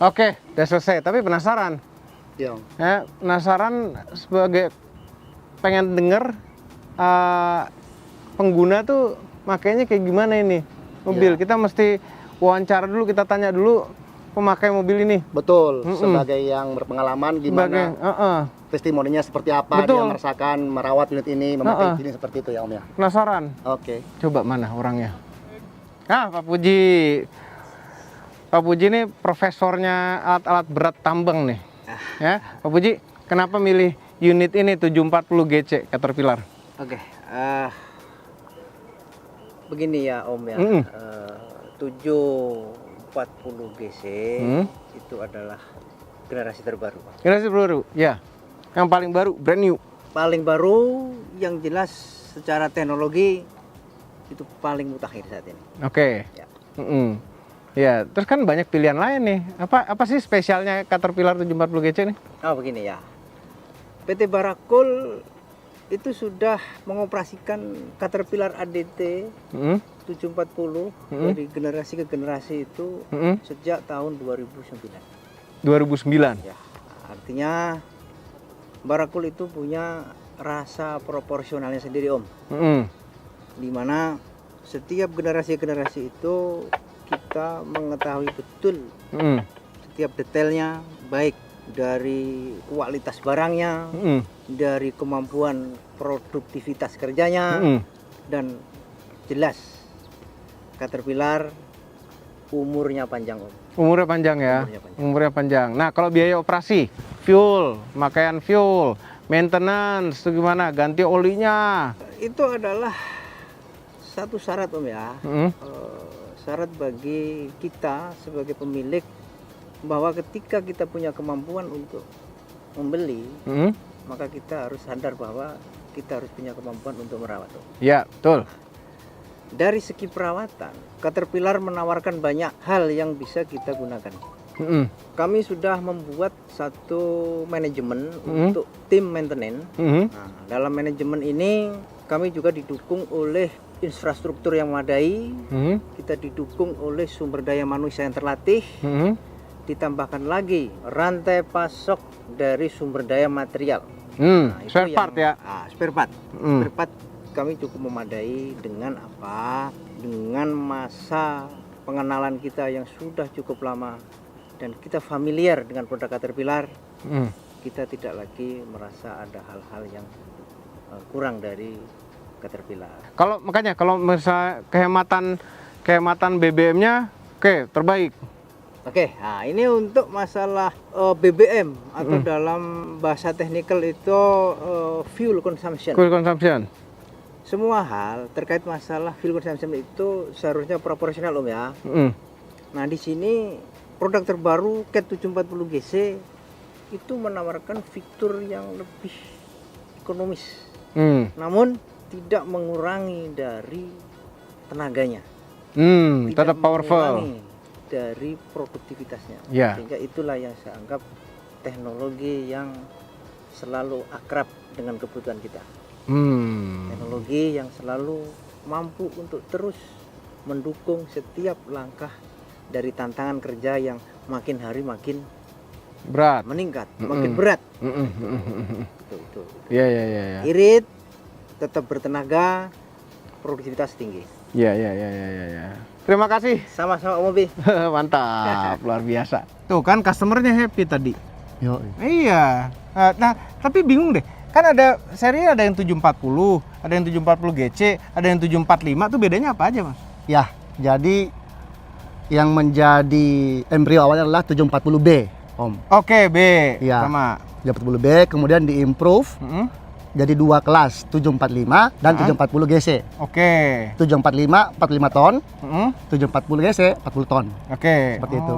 Oke, udah selesai. Tapi penasaran. Iya. Ya, penasaran sebagai pengen denger pengguna tuh makainya kayak gimana ini mobil. Ya. Kita mesti wawancara dulu, kita tanya dulu pemakai mobil ini. Betul, sebagai yang berpengalaman gimana testimoninya seperti apa, Betul. dia merasakan merawat unit ini, memakai ini seperti itu ya Om ya. Penasaran? Oke. Coba mana orangnya? Ah, Pak Puji. Pak Puji ini profesornya alat-alat berat tambang nih. Ya, Pak Puji, kenapa milih unit ini 740 GC Caterpillar? Oke, begini ya Om ya. 740 GC itu adalah generasi terbaru, Pak. Generasi baru, ya. Yang paling baru, brand new. Paling baru, yang jelas secara teknologi itu paling mutakhir saat ini. Oke. Ya. Ya, terus kan banyak pilihan lain nih. Apa sih spesialnya Caterpillar 740 GC nih? Oh begini ya, PT Barakul itu sudah mengoperasikan Caterpillar ADT 740 dari generasi ke generasi itu sejak tahun 2009. 2009. Ya, artinya Barakul itu punya rasa proporsionalnya sendiri Om. Dimana setiap generasi-generasi itu kita mengetahui betul setiap detailnya, baik dari kualitas barangnya, dari kemampuan produktivitas kerjanya, dan jelas Caterpillar umurnya panjang Om. Umurnya panjang ya? Umurnya panjang. Nah, kalau biaya operasi, fuel, pemakaian fuel, maintenance, itu gimana? Ganti olinya? Itu adalah satu syarat Om ya. Syarat bagi kita sebagai pemilik bahwa ketika kita punya kemampuan untuk membeli, maka kita harus sadar bahwa kita harus punya kemampuan untuk merawat. Ya, betul. Dari segi perawatan, Caterpillar menawarkan banyak hal yang bisa kita gunakan. Kami sudah membuat satu manajemen untuk tim maintenance. Nah, dalam manajemen ini kami juga didukung oleh infrastruktur yang memadai, kita didukung oleh sumber daya manusia yang terlatih, ditambahkan lagi rantai pasok dari sumber daya material. Nah, spare part ya? Spare part. Spare part kami cukup memadai dengan apa? Dengan masa pengenalan kita yang sudah cukup lama dan kita familiar dengan produk Caterpillar, kita tidak lagi merasa ada hal-hal yang kurang dari Caterpillar. Makanya kalau misalnya kehematan BBM-nya, oke, terbaik. Oke, nah ini untuk masalah BBM atau dalam bahasa teknikal itu fuel consumption. Fuel consumption. Semua hal terkait masalah fuel consumption itu seharusnya proporsional Om ya. Nah di sini produk terbaru CAT 740 GC itu menawarkan fitur yang lebih ekonomis, namun tidak mengurangi dari tenaganya. Tetap powerful. Dari produktivitasnya. Ya. Sehingga itulah yang saya anggap teknologi yang selalu akrab dengan kebutuhan kita. Teknologi yang selalu mampu untuk terus mendukung setiap langkah dari tantangan kerja yang makin hari makin berat, meningkat, makin berat. Itu. Ya. Irit, tetap bertenaga, produktivitas tinggi. Ya. Terima kasih. Sama-sama Om Obi. Mantap, luar biasa. Tuh kan customernya happy tadi. Yo. Iya. Nah, tapi bingung deh. Kan ada seri ada yang 740, ada yang 740 GC, ada yang 745. Tuh bedanya apa aja, Mas? Ya, jadi yang menjadi embrio awalnya adalah 740B, Om. Oke, B. Ya. Sama. 740B kemudian diimprove jadi dua kelas, 745 dan 740 GC. Oke. 745 45 ton, 740 GC 40 ton. Oke. Seperti itu.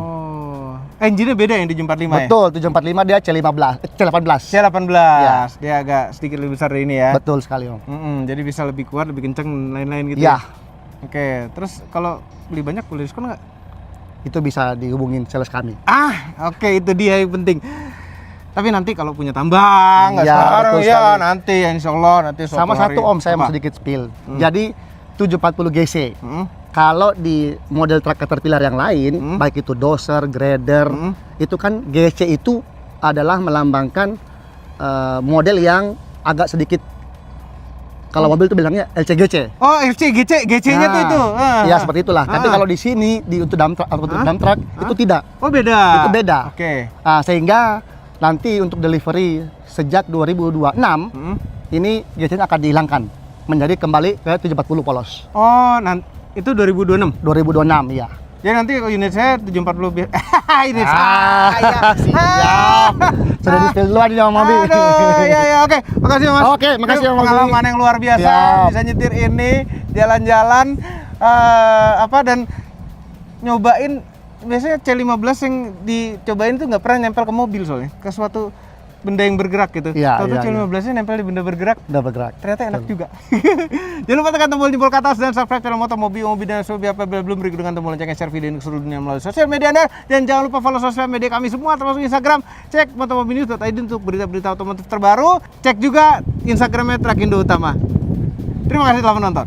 Engine-nya beda yang di 745 ya? Betul, 745 dia C18. C18. Ya. Dia agak sedikit lebih besar dari ini ya. Betul sekali, Om. Jadi bisa lebih kuat, lebih kenceng, lain-lain gitu. Ya. Oke, terus kalau beli banyak boleh diskon nggak? Itu bisa dihubungin sales kami. Oke, itu dia yang penting. Tapi nanti kalau punya tambang, nggak Ya, sekarang betul ya sekali. Nanti insya Allah nanti suatu Sama hari. satu Om, saya mau Apa? sedikit spill. Jadi 740 GC Kalau di model truk Caterpillar yang lain, baik itu dozer, grader, itu kan GC itu adalah melambangkan model yang agak sedikit, kalau mobil itu bilangnya LCGC. Oh, GC-nya tuh itu. Ya seperti itulah. Tapi kalau di sini untuk dump truck atau untuk dump truck itu tidak. Oh, beda. Itu beda. Oke. Nah, sehingga nanti untuk delivery sejak 2026 ini GC-nya akan dihilangkan menjadi kembali ke 740 polos. Oh, itu 2026. 2026 ya. Jadi nanti unit saya 740 unit Siap. Sudah di-spill duluan di sama mobil. Aduh, ya oke. Makasih Mas. Oke, makasih Ini Mas. pengalaman yang luar biasa. Siap. Bisa nyetir ini, jalan-jalan dan nyobain. Biasanya C15 yang dicobain tuh nggak pernah nempel ke mobil soalnya, ke suatu benda yang bergerak gitu. Iya, Tahu-tahu iya, C15-nya nempel di benda bergerak. Udah bergerak. Ternyata enak juga. Jangan lupa tekan tombol jempol ke atas dan subscribe channel Moto Mobi dan Sobi apabila belum berikut dengan tombol lonceng share video ini ke seluruh dunia melalui sosial media Anda, dan jangan lupa follow sosial media kami semua termasuk Instagram. Cek motomobinews.id untuk berita-berita otomotif terbaru. Cek juga Instagramnya Trakindo Utama. Terima kasih telah menonton.